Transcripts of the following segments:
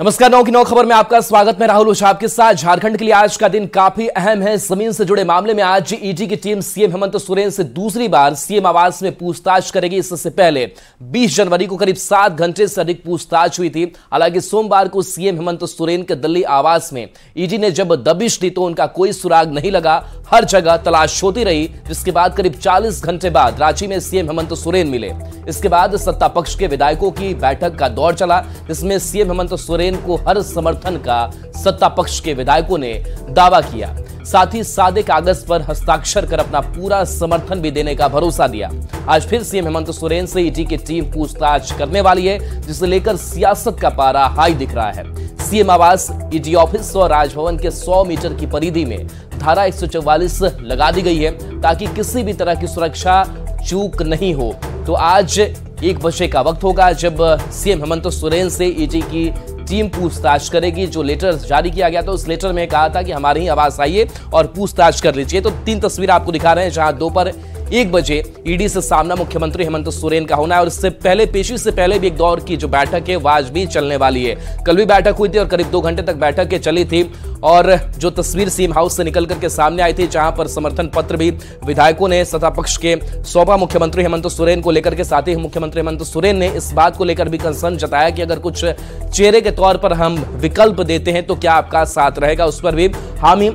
नमस्कार। 9 की 9 खबर में आपका स्वागत। मैं राहुल ओझा आपके साथ। झारखंड के लिए आज का दिन काफी अहम है। जमीन से जुड़े मामले में आज ईडी की टीम सीएम हेमंत सोरेन से दूसरी बार सीएम आवास में पूछताछ करेगी। इससे पहले 20 जनवरी को करीब 7 घंटे से अधिक पूछताछ हुई थी। हालांकि सोमवार को सीएम हेमंत सोरेन के दिल्ली आवास में ईडी ने जब दबिश दी तो उनका कोई सुराग नहीं लगा। हर जगह तलाश होती रही, जिसके बाद करीब 40 घंटे बाद रांची में सीएम हेमंत सोरेन मिले। इसके बाद सत्ता पक्ष के विधायकों की बैठक का दौर चला, जिसमें सीएम हेमंत सोरेन को हर समर्थन का सत्ता पक्ष के विधायकों ने दावा किया। साथ ही सादे कागज पर हस्ताक्षर कर अपना पूरा समर्थन भी देने का भरोसा दिया। आज फिर सीएम हेमंत सोरेन से ईडी की टीम पूछताछ करने वाली है, जिसे लेकर सियासत का पारा हाई दिख रहा है। सीएम आवास, ईडी ऑफिस और राजभवन के 100 मीटर की परिधि में धारा 144 लगा दी गई है, ताकि किसी भी तरह की सुरक्षा चूक नहीं हो। तो आज 1 बजे का वक्त होगा जब सीएम हेमंत सोरेन से ईडी की टीम पूछताछ करेगी। जो लेटर जारी किया गया था, उस लेटर में कहा था कि हमारे ही आवास आइए और पूछताछ कर लीजिए। तो 3 तस्वीर आपको दिखा रहे हैं, जहां दोपहर 1 बजे ईडी से सामना मुख्यमंत्री हेमंत सोरेन का होना है। और इससे पहले, पेशी से पहले भी एक दौर की जो बैठक है वो आज भी चलने वाली है। कल भी बैठक हुई थी और करीब 2 घंटे तक बैठक चली थी। और जो तस्वीर सीएम हाउस से निकल करके सामने आई थी, जहां पर समर्थन पत्र भी विधायकों ने सत्ता पक्ष के सौंपा मुख्यमंत्री हेमंत सोरेन को लेकर के। साथ ही मुख्यमंत्री हेमंत सोरेन ने इस बात को लेकर भी कंसर्न जताया कि अगर कुछ चेहरे के तौर पर हम विकल्प देते हैं तो क्या आपका साथ रहेगा। उस पर भी हामी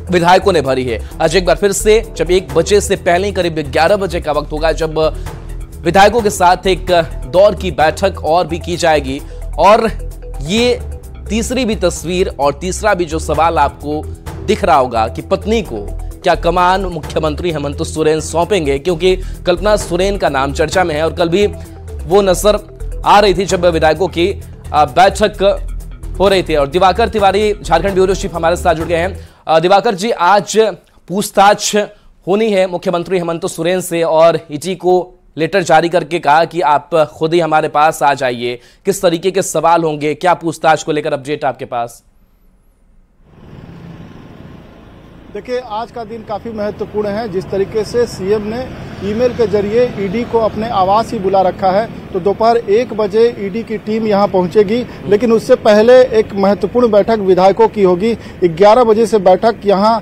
विधायकों ने भरी है। आज एक बार फिर से जब 1 बजे से पहले करीब 11 बजे का वक्त होगा, जब विधायकों के साथ एक दौर की बैठक और भी की जाएगी। और ये तीसरी भी तस्वीर और तीसरा भी जो सवाल आपको दिख रहा होगा कि पत्नी को क्या कमान मुख्यमंत्री हेमंत सोरेन सौंपेंगे, क्योंकि कल्पना सोरेन का नाम चर्चा में है। और कल भी वो नजर आ रही थी जब विधायकों की बैठक हो रही थी। और दिवाकर तिवारी झारखंड ब्यूरो चीफ हमारे साथ जुड़ गए हैं। दिवाकर जी, आज पूछताछ होनी है मुख्यमंत्री हेमंत सोरेन से और ईडी को लेटर जारी करके कहा कि आप खुद ही हमारे पास आ जाइए। किस तरीके के सवाल होंगे, क्या पूछताछ को लेकर अपडेट आपके पास? देखिए, आज का दिन काफी महत्वपूर्ण है। जिस तरीके से सीएम ने ईमेल के जरिए ईडी को अपने आवास ही बुला रखा है, तो दोपहर 1 बजे ईडी की टीम यहां पहुंचेगी। लेकिन उससे पहले एक महत्वपूर्ण बैठक विधायकों की होगी। 11 बजे से बैठक यहां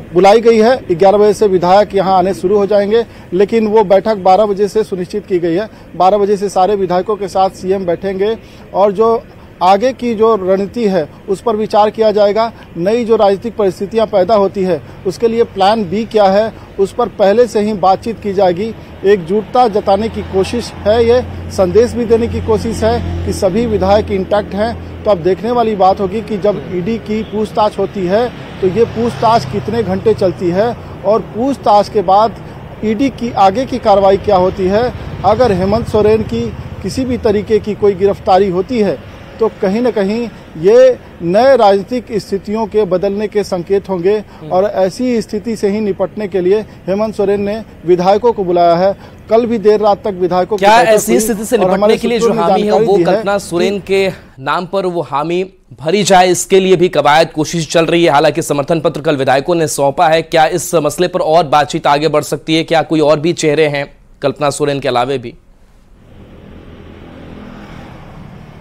बुलाई गई है। 11 बजे से विधायक यहां आने शुरू हो जाएंगे, लेकिन वो बैठक 12 बजे से सुनिश्चित की गई है। 12 बजे से सारे विधायकों के साथ सीएम बैठेंगे और जो आगे की जो रणनीति है उस पर विचार किया जाएगा। नई जो राजनीतिक परिस्थितियां पैदा होती है उसके लिए प्लान बी क्या है, उस पर पहले से ही बातचीत की जाएगी। एकजुटता जताने की कोशिश है, ये संदेश भी देने की कोशिश है कि सभी विधायक इंटैक्ट हैं। तो अब देखने वाली बात होगी कि जब ईडी की पूछताछ होती है तो ये पूछताछ कितने घंटे चलती है और पूछताछ के बाद ईडी की आगे की कार्रवाई क्या होती है। अगर हेमंत सोरेन की किसी भी तरीके की कोई गिरफ्तारी होती है तो कहीं न कहीं ये नए राजनीतिक स्थितियों के बदलने के संकेत होंगे। और ऐसी स्थिति से ही निपटने के लिए हेमंत सोरेन ने विधायकों को बुलाया है। कल भी देर रात तक विधायकों क्या ऐसी स्थिति से निपटने के लिए जो हामी है वो कल्पना सोरेन के नाम पर वो हामी भरी जाए, इसके लिए भी कवायद कोशिश चल रही है। हालांकि समर्थन पत्र कल विधायकों ने सौंपा है। क्या इस मसले पर और बातचीत आगे बढ़ सकती है? क्या कोई और भी चेहरे हैं कल्पना सोरेन के अलावे भी?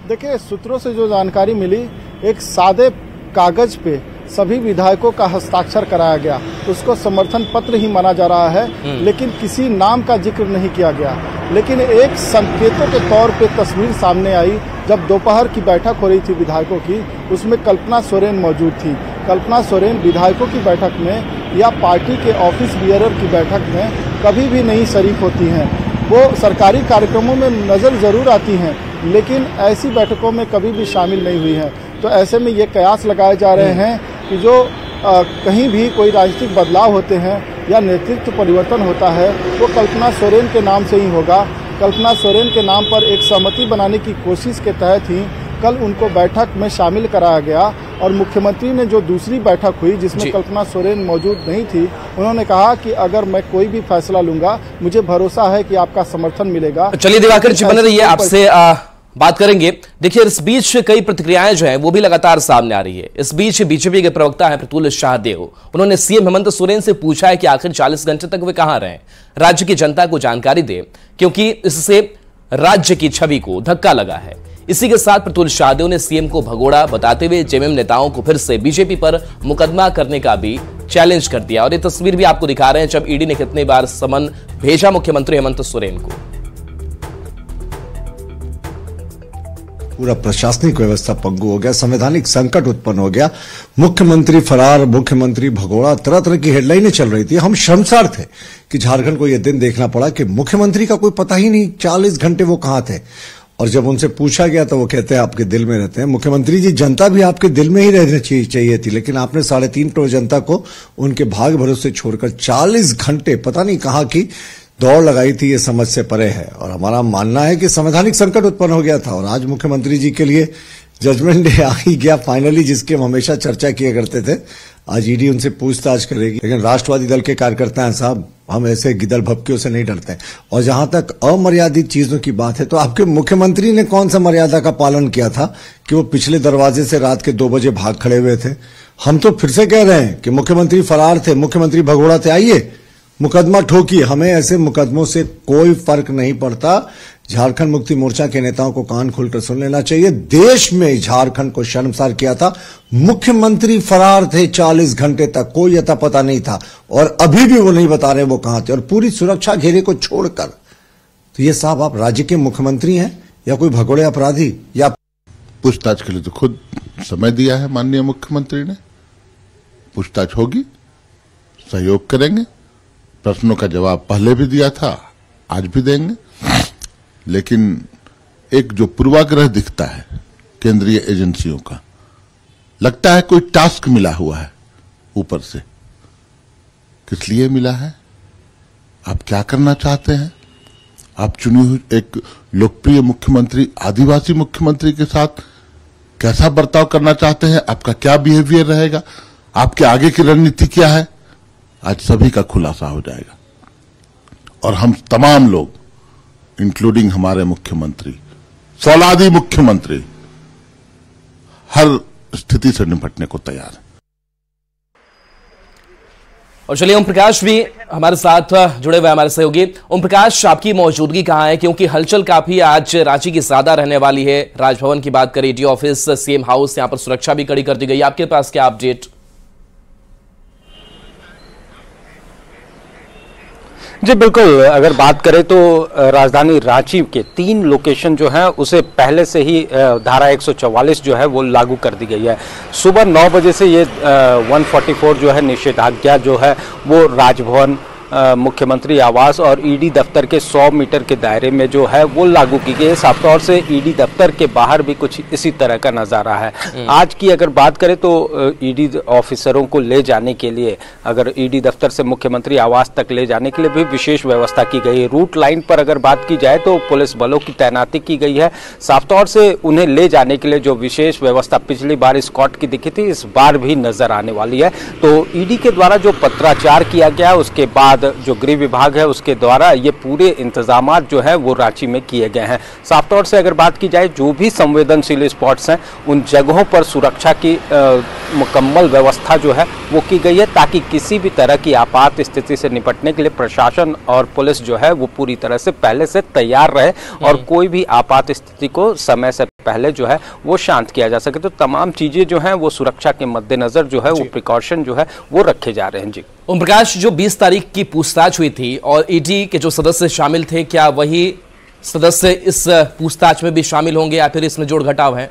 देखिए, सूत्रों से जो जानकारी मिली, एक सादे कागज पे सभी विधायकों का हस्ताक्षर कराया गया। उसको समर्थन पत्र ही माना जा रहा है, लेकिन किसी नाम का जिक्र नहीं किया गया। लेकिन एक संकेतों के तौर पे तस्वीर सामने आई जब दोपहर की बैठक हो रही थी विधायकों की, उसमें कल्पना सोरेन मौजूद थी। कल्पना सोरेन विधायकों की बैठक में या पार्टी के ऑफिस बियरर की बैठक में कभी भी नहीं शरीक होती हैं। वो सरकारी कार्यक्रमों में नज़र जरूर आती हैं, लेकिन ऐसी बैठकों में कभी भी शामिल नहीं हुई हैं। तो ऐसे में ये कयास लगाए जा रहे हैं कि जो कहीं भी कोई राजनीतिक बदलाव होते हैं या नेतृत्व परिवर्तन होता है वो कल्पना सोरेन के नाम से ही होगा। कल्पना सोरेन के नाम पर एक सहमति बनाने की कोशिश के तहत ही कल उनको बैठक में शामिल कराया गया। और मुख्यमंत्री ने जो दूसरी बैठक हुई जिसमें कल्पना सोरेन मौजूद नहीं थी, उन्होंने कहा कि अगर मैं कोई भी फैसला लूंगा मुझे भरोसा है कि आपका समर्थन मिलेगा। चलिए दिवाकर जी, बने रहिए, आपसे बात करेंगे। देखिए, इस बीच कई प्रतिक्रियाएं जो हैं वो भी लगातार सामने आ रही है। इस बीच बीजेपी के प्रवक्ता हैं प्रतुल शाहदेव, उन्होंने सीएम हेमंत सोरेन से पूछा है कि आखिर 40 घंटे तक वे कहां रहे, राज्य की जनता को जानकारी दे, क्योंकि इससे राज्य की छवि को धक्का लगा है। इसी के साथ प्रतुल शाहदेव ने सीएम को भगोड़ा बताते हुए जेएमएम नेताओं को फिर से बीजेपी पर मुकदमा करने का भी चैलेंज कर दिया। और ये तस्वीर भी आपको दिखा रहे हैं जब ईडी ने कितनी बार समन भेजा मुख्यमंत्री हेमंत सोरेन को। पूरा प्रशासनिक व्यवस्था पंगु हो गया, संवैधानिक संकट उत्पन्न हो गया, मुख्यमंत्री फरार, मुख्यमंत्री भगोड़ा, तरह तरह की हेडलाइनें चल रही थी। हम शर्मसार थे कि झारखंड को यह दिन देखना पड़ा कि मुख्यमंत्री का कोई पता ही नहीं, 40 घंटे वो कहां थे। और जब उनसे पूछा गया तो वो कहते हैं आपके दिल में रहते हैं। मुख्यमंत्री जी, जनता भी आपके दिल में ही रहनी चाहिए थी, लेकिन आपने 3.5 करोड़ जनता को उनके भाग्य भरोसे छोड़कर 40 घंटे पता नहीं कहां की दौड़ लगाई थी, ये समझ से परे है। और हमारा मानना है कि संवैधानिक संकट उत्पन्न हो गया था और आज मुख्यमंत्री जी के लिए जजमेंट डे आ ही गया फाइनली, जिसकी हम हमेशा चर्चा किया करते थे। आज ईडी उनसे पूछताछ करेगी, लेकिन राष्ट्रवादी दल के कार्यकर्ता हैं साहब, हम ऐसे गिदड़ भभकियों से नहीं डरते। और जहां तक अमर्यादित चीजों की बात है तो आपके मुख्यमंत्री ने कौन सा मर्यादा का पालन किया था कि वो पिछले दरवाजे से रात के 2 बजे भाग खड़े हुए थे। हम तो फिर से कह रहे हैं कि मुख्यमंत्री फरार थे, मुख्यमंत्री भगोड़ा थे, आइए मुकदमा ठोकिए, हमें ऐसे मुकदमों से कोई फर्क नहीं पड़ता। झारखंड मुक्ति मोर्चा के नेताओं को कान खोलकर सुन लेना चाहिए। देश में झारखंड को शर्मसार किया था, मुख्यमंत्री फरार थे 40 घंटे तक, कोई अता पता नहीं था और अभी भी वो नहीं बता रहे वो कहां थे, और पूरी सुरक्षा घेरे को छोड़कर। तो ये साहब, आप राज्य के मुख्यमंत्री हैं या कोई भगोड़े अपराधी? या पूछताछ के लिए तो खुद समय दिया है माननीय मुख्यमंत्री ने, पूछताछ होगी, सहयोग करेंगे। प्रश्नों का जवाब पहले भी दिया था, आज भी देंगे। लेकिन एक जो पूर्वाग्रह दिखता है केंद्रीय एजेंसियों का, लगता है कोई टास्क मिला हुआ है ऊपर से। किस लिए मिला है? आप क्या करना चाहते हैं? आप चुनी हुई एक लोकप्रिय मुख्यमंत्री, आदिवासी मुख्यमंत्री के साथ कैसा बर्ताव करना चाहते हैं? आपका क्या बिहेवियर रहेगा? आपके आगे की रणनीति क्या है? आज सभी का खुलासा हो जाएगा और हम तमाम लोग, इंक्लूडिंग हमारे मुख्यमंत्री, सौलादी मुख्यमंत्री, हर स्थिति से निपटने को तैयार है। और चलिए, ओम प्रकाश भी हमारे साथ जुड़े हुए हमारे सहयोगी। ओम प्रकाश, आपकी मौजूदगी कहां है, क्योंकि हलचल काफी आज रांची की ज्यादा रहने वाली है। राजभवन की बात करें, ईडी ऑफिस, सीएम हाउस, यहां पर सुरक्षा भी कड़ी कर दी गई। आपके पास क्या अपडेट? जी बिल्कुल, अगर बात करें तो राजधानी रांची के 3 लोकेशन जो है उसे पहले से ही धारा 144 जो है वो लागू कर दी गई है। सुबह 9 बजे से ये 144 जो है निषेधाज्ञा जो है वो राजभवन, मुख्यमंत्री आवास और ईडी दफ्तर के 100 मीटर के दायरे में जो है वो लागू की गई है। साफ तौर से ईडी दफ्तर के बाहर भी कुछ इसी तरह का नज़ारा है। आज की अगर बात करें तो ईडी ऑफिसरों को ले जाने के लिए, अगर ईडी दफ्तर से मुख्यमंत्री आवास तक ले जाने के लिए भी विशेष व्यवस्था की गई है। रूट लाइन पर अगर बात की जाए तो पुलिस बलों की तैनाती की गई है। साफ तौर से उन्हें ले जाने के लिए जो विशेष व्यवस्था पिछली बार स्कॉट की दिखी थी, इस बार भी नजर आने वाली है। तो ईडी के द्वारा जो पत्राचार किया गया, उसके बाद जो गृह विभाग है उसके द्वारा ये पूरे इंतजामात जो है वो रांची में किए गए हैं। साफ तौर से अगर बात की जाए, जो भी संवेदनशील स्पॉट्स हैं उन जगहों पर सुरक्षा की मुकम्मल व्यवस्था जो है वो की गई है, ताकि किसी भी तरह की आपात स्थिति से निपटने के लिए प्रशासन और पुलिस जो है वो पूरी तरह से पहले से तैयार रहे और कोई भी आपात स्थिति को समय से पहले जो है वो शांत किया जा सके। तो तमाम चीजें जो हैं वो सुरक्षा के मद्देनजर जो है वो प्रिकॉशन जो है वो रखे जा रहे हैं। जी ओम प्रकाश, जो 20 तारीख की पूछताछ हुई थी और ईडी के जो सदस्य शामिल थे, क्या वही सदस्य इस पूछताछ में भी शामिल होंगे या फिर इसमें जोड़ घटाव है?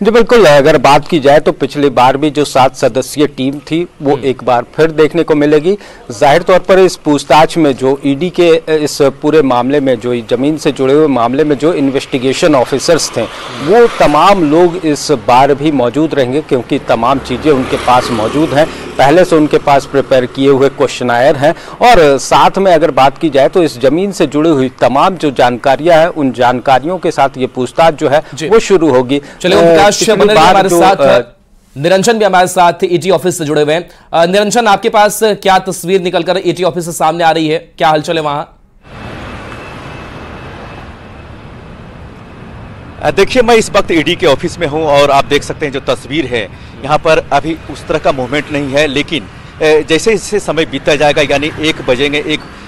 जी बिल्कुल, अगर बात की जाए तो पिछली बार भी जो 7 सदस्यीय टीम थी वो एक बार फिर देखने को मिलेगी। जाहिर तौर पर इस पूछताछ में जो ईडी के इस पूरे मामले में, जो जमीन से जुड़े हुए मामले में जो इन्वेस्टिगेशन ऑफिसर्स थे, वो तमाम लोग इस बार भी मौजूद रहेंगे, क्योंकि तमाम चीज़ें उनके पास मौजूद हैं। पहले से उनके पास प्रिपेयर किए हुए क्वेश्चनायर हैं और साथ में अगर बात की जाए तो इस जमीन से जुड़ी हुई तमाम जो जानकारियां हैं, उन जानकारियों के साथ ये पूछताछ जो है वो शुरू होगी। चलिए, हमारे साथ निरंजन भी हमारे साथ ईटी ऑफिस से जुड़े हुए हैं। निरंजन, आपके पास क्या तस्वीर निकलकर ईटी ऑफिस से सामने आ रही है, क्या हलचल है वहां? देखिए, मैं इस वक्त ईडी के ऑफिस में हूं और आप देख सकते हैं जो तस्वीर है, यहाँ पर अभी उस तरह का मूवमेंट नहीं है, लेकिन जैसे जैसे समय बीतता जाएगा, यानी 1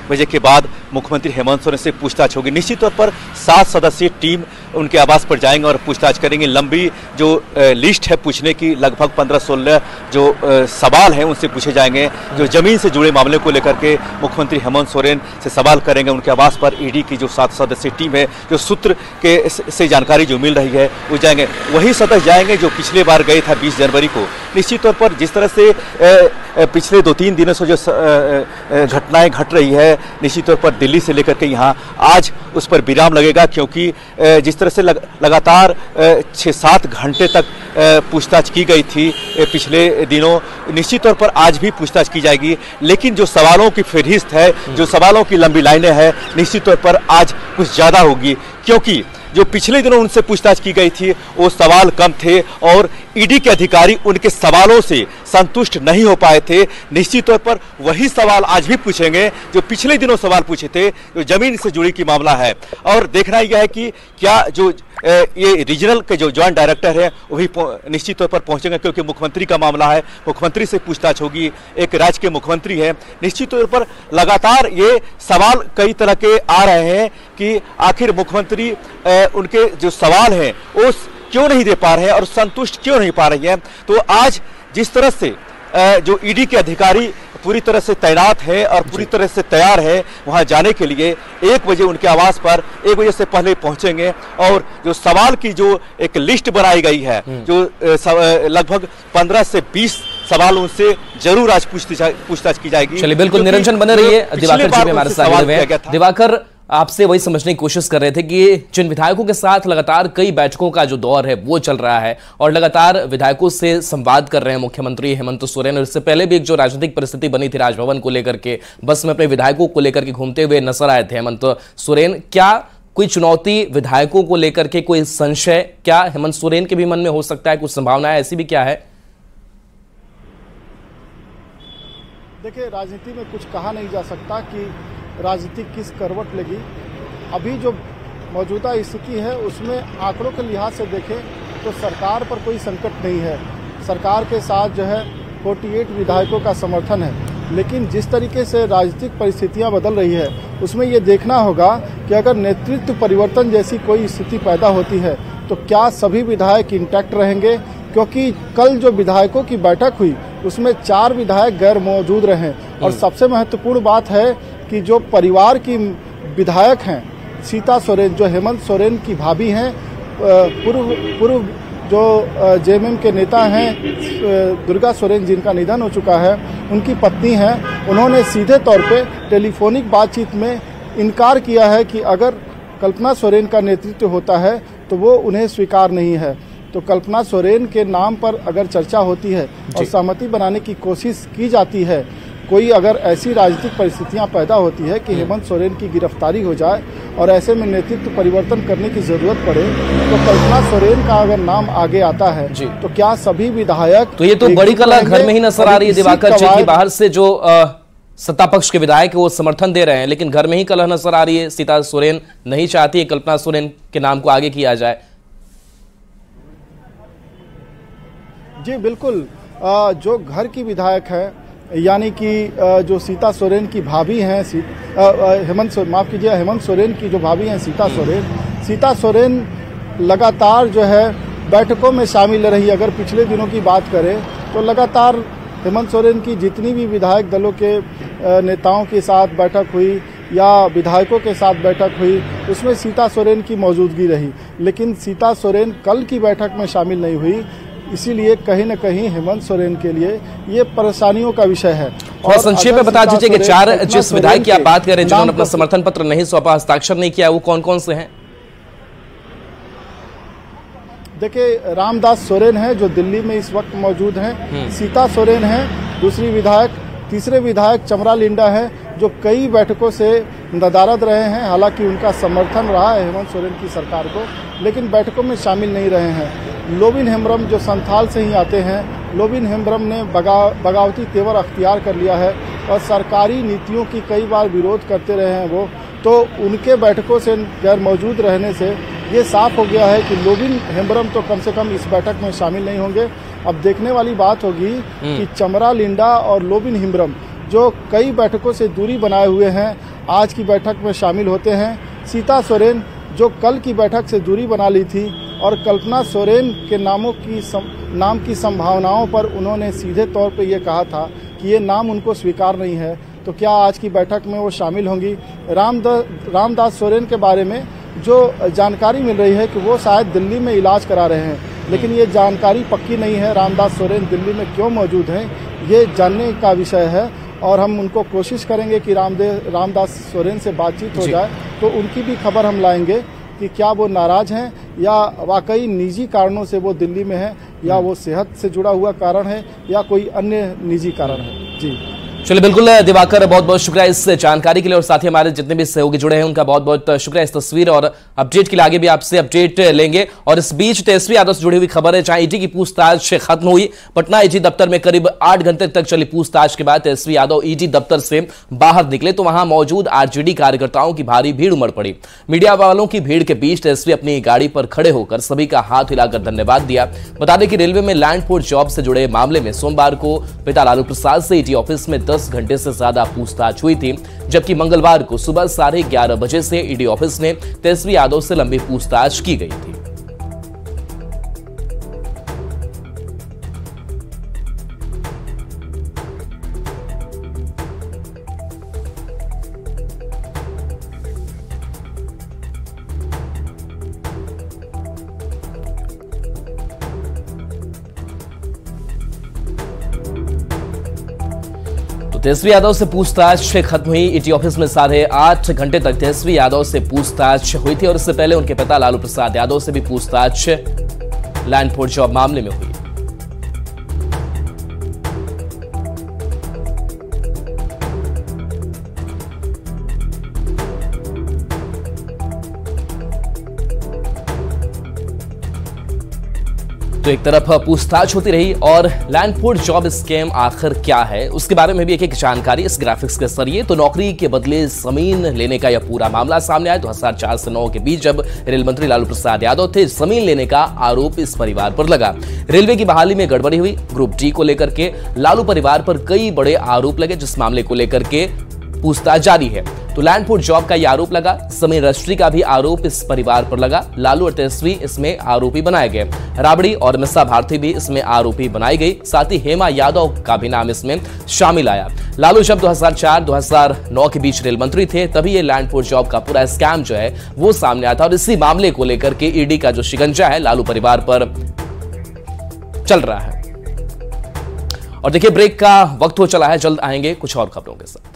बजे के बाद मुख्यमंत्री हेमंत सोरेन से पूछताछ होगी। निश्चित तौर पर 7 सदस्यीय टीम उनके आवास पर जाएंगे और पूछताछ करेंगे। लंबी जो लिस्ट है पूछने की, लगभग 15-16 जो सवाल हैं उनसे पूछे जाएंगे। जो जमीन से जुड़े मामले को लेकर के मुख्यमंत्री हेमंत सोरेन से सवाल करेंगे। उनके आवास पर ईडी की जो 7 सदस्यीय टीम है, जो सूत्र के से जानकारी जो मिल रही है वो जाएंगे। वही सदस्य जाएंगे जो पिछले बार गए था 20 जनवरी को। निश्चित तौर पर जिस तरह से पिछले 2-3 दिनों से जो घटनाएं घट रही है, निश्चित तौर पर दिल्ली से लेकर के यहाँ आज उस पर विराम लगेगा, क्योंकि जिस तरह से लगातार 6-7 घंटे तक पूछताछ की गई थी पिछले दिनों, निश्चित तौर पर आज भी पूछताछ की जाएगी। लेकिन जो सवालों की फहरिस्त है, जो सवालों की लंबी लाइनें हैं, निश्चित तौर पर आज कुछ ज़्यादा होगी, क्योंकि जो पिछले दिनों उनसे पूछताछ की गई थी वो सवाल कम थे और ईडी के अधिकारी उनके सवालों से संतुष्ट नहीं हो पाए थे। निश्चित तौर पर वही सवाल आज भी पूछेंगे जो पिछले दिनों सवाल पूछे थे, जो जमीन से जुड़ी की मामला है। और देखना यह है कि क्या जो ये रीजनल के जो ज्वाइंट डायरेक्टर है वो भी निश्चित तौर पर पहुंचेंगे, क्योंकि मुख्यमंत्री का मामला है, मुख्यमंत्री से पूछताछ होगी। एक राज्य के मुख्यमंत्री है। निश्चित तौर पर लगातार ये सवाल कई तरह के आ रहे हैं कि आखिर मुख्यमंत्री उनके जो सवाल हैं वो क्यों नहीं दे पा रहे हैं और संतुष्ट क्यों नहीं पा रही है। तो आज जिस तरह से जो ईडी के अधिकारी पूरी तरह से तैनात है और पूरी तरह से तैयार है वहां जाने के लिए, 1 बजे उनके आवास पर 1 बजे से पहले पहुंचेंगे और जो सवाल की जो एक लिस्ट बनाई गई है, जो लगभग 15 से 20 सवाल उनसे जरूर आज पूछताछ की जाएगी। चलिए बिल्कुल निरंजन बने रहिए। दिवाकर जी हमारे साथ जुड़े हैं। दिवाकर, आपसे वही समझने की कोशिश कर रहे थे कि जिन विधायकों के साथ लगातार कई बैठकों का जो दौर है वो चल रहा है और लगातार विधायकों से संवाद कर रहे हैं मुख्यमंत्री हेमंत सोरेन, और इससे पहले भी एक जो राजनीतिक परिस्थिति बनी थी राजभवन को लेकर के, बस में अपने विधायकों को लेकर के घूमते हुए नजर आए थे हेमंत सोरेन। क्या कोई चुनौती विधायकों को लेकर के, कोई संशय क्या हेमंत सोरेन के भी मन में हो सकता है? कुछ संभावनाएं ऐसी भी क्या है? देखिए, राजनीति में कुछ कहा नहीं जा सकता कि राजनीति किस करवट लेगी। अभी जो मौजूदा स्थिति है उसमें आंकड़ों के लिहाज से देखें तो सरकार पर कोई संकट नहीं है। सरकार के साथ जो है 48 विधायकों का समर्थन है, लेकिन जिस तरीके से राजनीतिक परिस्थितियां बदल रही है उसमें ये देखना होगा कि अगर नेतृत्व परिवर्तन जैसी कोई स्थिति पैदा होती है तो क्या सभी विधायक इंटैक्ट रहेंगे, क्योंकि कल जो विधायकों की बैठक हुई उसमें 4 विधायक गैर मौजूद रहे। और सबसे महत्वपूर्ण बात है कि जो परिवार की विधायक हैं सीता सोरेन, जो हेमंत सोरेन की भाभी हैं, पूर्व जो जेएमएम के नेता हैं दुर्गा सोरेन जिनका निधन हो चुका है, उनकी पत्नी हैं, उन्होंने सीधे तौर पे टेलीफोनिक बातचीत में इनकार किया है कि अगर कल्पना सोरेन का नेतृत्व होता है तो वो उन्हें स्वीकार नहीं है। तो कल्पना सोरेन के नाम पर अगर चर्चा होती है और सहमति बनाने की कोशिश की जाती है, कोई अगर ऐसी राजनीतिक परिस्थितियां पैदा होती है कि हेमंत सोरेन की गिरफ्तारी हो जाए और ऐसे में नेतृत्व परिवर्तन करने की जरूरत पड़े, तो कल्पना सोरेन का अगर नाम आगे आता है तो क्या सभी विधायक, तो ये तो बड़ी कला घर में ही नजर आ रही है दिवाकर जी की, बाहर से जो सत्ता पक्ष के विधायक वो समर्थन दे रहे हैं, लेकिन घर में ही कलह नजर आ रही है। सीता सोरेन नहीं चाहती है कल्पना सोरेन के नाम को आगे किया जाए। जी बिल्कुल, जो घर की विधायक है यानी कि जो सीता सोरेन की भाभी हैं, हेमंत सोरेन की जो भाभी हैं सीता सोरेन लगातार जो है बैठकों में शामिल रही। अगर पिछले दिनों की बात करें तो लगातार हेमंत सोरेन की जितनी भी विधायक दलों के नेताओं के साथ बैठक हुई या विधायकों के साथ बैठक हुई उसमें सीता सोरेन की मौजूदगी रही, लेकिन सीता सोरेन कल की बैठक में शामिल नहीं हुई। इसीलिए कहीं न कहीं हेमंत सोरेन के लिए ये परेशानियों का विषय है। और संक्षेप में बता दीजिए कि 4 जिस विधायक की आप बात करें जिन्होंने अपना समर्थन पत्र नहीं सौंपा, हस्ताक्षर नहीं किया, वो कौन कौन से हैं? देखिए, रामदास सोरेन है जो दिल्ली में इस वक्त मौजूद हैं, सीता सोरेन है दूसरी विधायक, तीसरे विधायक चमरा लिंडा है जो कई बैठकों से नदारद रहे हैं, हालांकि उनका समर्थन रहा है हेमंत सोरेन की सरकार को, लेकिन बैठकों में शामिल नहीं रहे हैं। लोबिन हेम्ब्रम जो संथाल से ही आते हैं, लोबिन हेम्ब्रम ने बगावती तेवर अख्तियार कर लिया है और सरकारी नीतियों की कई बार विरोध करते रहे हैं वो, तो उनके बैठकों से गैर मौजूद रहने से ये साफ हो गया है कि लोबिन हेम्ब्रम तो कम से कम इस बैठक में शामिल नहीं होंगे। अब देखने वाली बात होगी कि चमरा लिंडा और लोबिन हेम्ब्रम जो कई बैठकों से दूरी बनाए हुए हैं, आज की बैठक में शामिल होते हैं। सीता सोरेन जो कल की बैठक से दूरी बना ली थी और कल्पना सोरेन के नाम की संभावनाओं पर उन्होंने सीधे तौर पे ये कहा था कि ये नाम उनको स्वीकार नहीं है, तो क्या आज की बैठक में वो शामिल होंगी। रामदास सोरेन के बारे में जो जानकारी मिल रही है कि वो शायद दिल्ली में इलाज करा रहे हैं, लेकिन ये जानकारी पक्की नहीं है। रामदास सोरेन दिल्ली में क्यों मौजूद हैं, ये जानने का विषय है और हम उनको कोशिश करेंगे कि रामदास सोरेन से बातचीत हो जाए तो उनकी भी खबर हम लाएंगे कि क्या वो नाराज हैं या वाकई निजी कारणों से वो दिल्ली में है, या वो सेहत से जुड़ा हुआ कारण है या कोई अन्य निजी कारण है। जी चलिए, बिल्कुल दिवाकर, बहुत बहुत शुक्रिया इस जानकारी के लिए और साथ ही हमारे जितने भी सहयोगी जुड़े हैं उनका बहुत बहुत शुक्रिया इस तस्वीर और अपडेट के लिए। आगे भी आपसे अपडेट लेंगे। और इस बीच तेजस्वी यादव से जुड़ी हुई खबर है, जहां ईडी की पूछताछ खत्म हुई। पटना ईडी दफ्तर में करीब 8 घंटे तक चली पूछताछ के बाद तेजस्वी यादव ईडी दफ्तर से बाहर निकले तो वहां मौजूद आरजेडी कार्यकर्ताओं की भारी भीड़ उमड़ पड़ी। मीडिया वालों की भीड़ के बीच तेजस्वी अपनी गाड़ी पर खड़े होकर सभी का हाथ हिलाकर धन्यवाद दिया। बता दें कि रेलवे में लैंड पोर्ट जॉब से जुड़े मामले में सोमवार को पिता लालू प्रसाद से ईडी ऑफिस में 10 घंटे से ज्यादा पूछताछ हुई थी, जबकि मंगलवार को सुबह 11:30 बजे से ईडी ऑफिस में तेजस्वी यादव से लंबी पूछताछ की गई थी। तेजस्वी यादव से पूछताछ खत्म हुई। ईडी ऑफिस में 8.5 घंटे तक तेजस्वी यादव से पूछताछ हुई थी और इससे पहले उनके पिता लालू प्रसाद यादव से भी पूछताछ लैंड पोर्ट जॉब मामले में हुई। तो एक तरफ पूछताछ होती रही और लैंड पोर्ट जॉब स्कैम आखिर क्या है उसके बारे में भी एक जानकारी इस ग्राफिक्स के जरिए। तो नौकरी के बदले जमीन लेने का यह पूरा मामला सामने आया। 2004 से 2009 के बीच जब रेल मंत्री लालू प्रसाद यादव थे, जमीन लेने का आरोप इस परिवार पर लगा। रेलवे की बहाली में गड़बड़ी हुई। ग्रुप डी को लेकर के लालू परिवार पर कई बड़े आरोप लगे, जिस मामले को लेकर के पूछताछ जारी है। तो लैंड पोर्ट जॉब का यह आरोप लगा, जमीन रजिस्ट्री का भी आरोप इस परिवार पर लगा। लालू और तेजस्वी इसमें आरोपी बनाए गए। राबड़ी और मिसा भारती भी इसमें आरोपी बनाई गई। साथ ही हेमा यादव का भी नाम इसमें शामिल आया। लालू जब 2004-2009 के बीच रेल मंत्री थे, तभी ये लैंड पोर्ट जॉब का पूरा स्कैम जो है वो सामने आया था और इसी मामले को लेकर के ईडी का जो शिकंजा है लालू परिवार पर चल रहा है। और देखिए, ब्रेक का वक्त हो चला है, जल्द आएंगे कुछ और खबरों के साथ।